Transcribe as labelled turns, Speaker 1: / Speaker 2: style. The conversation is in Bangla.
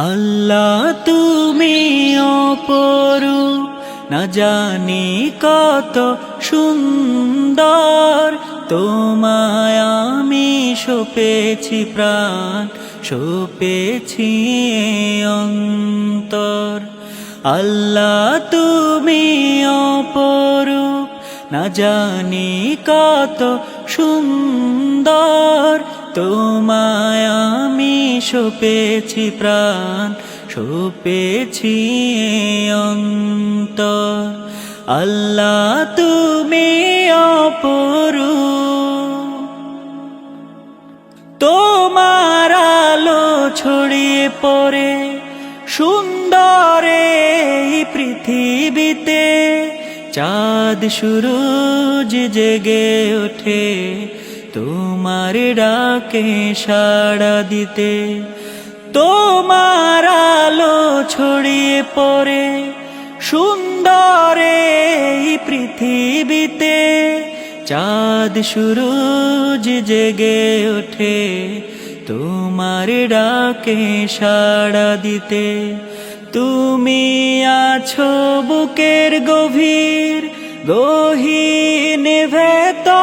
Speaker 1: আল্লাহ তুমি অপরূপ, না জানি কত সুন্দর। তোমায় আমি সপেছি প্রাণ, সপেছি অন্তর। আল্লাহ তুমি অপরূপ, না জানি কত সুন্দর। তোমায় আমি সপেছি প্রাণ, সপেছি অন্তর। আল্লাহ তুমি অপরূপ, তোমার আলো ছড়িয়ে পড়ে সুন্দর এই পৃথিবীতে। চাঁদ সূরজ জেগে ওঠে তোমার ডাকে সাড়া দিতে। তোমার আলো ছড়িয়ে পড়ে সুন্দর এই পৃথিবীতে। চাঁদ সূরজ জেগে ওঠে তোমার ডাকে সাড়া দিতে। তুমি আছো বুকের গভীর গহীন ভেতর।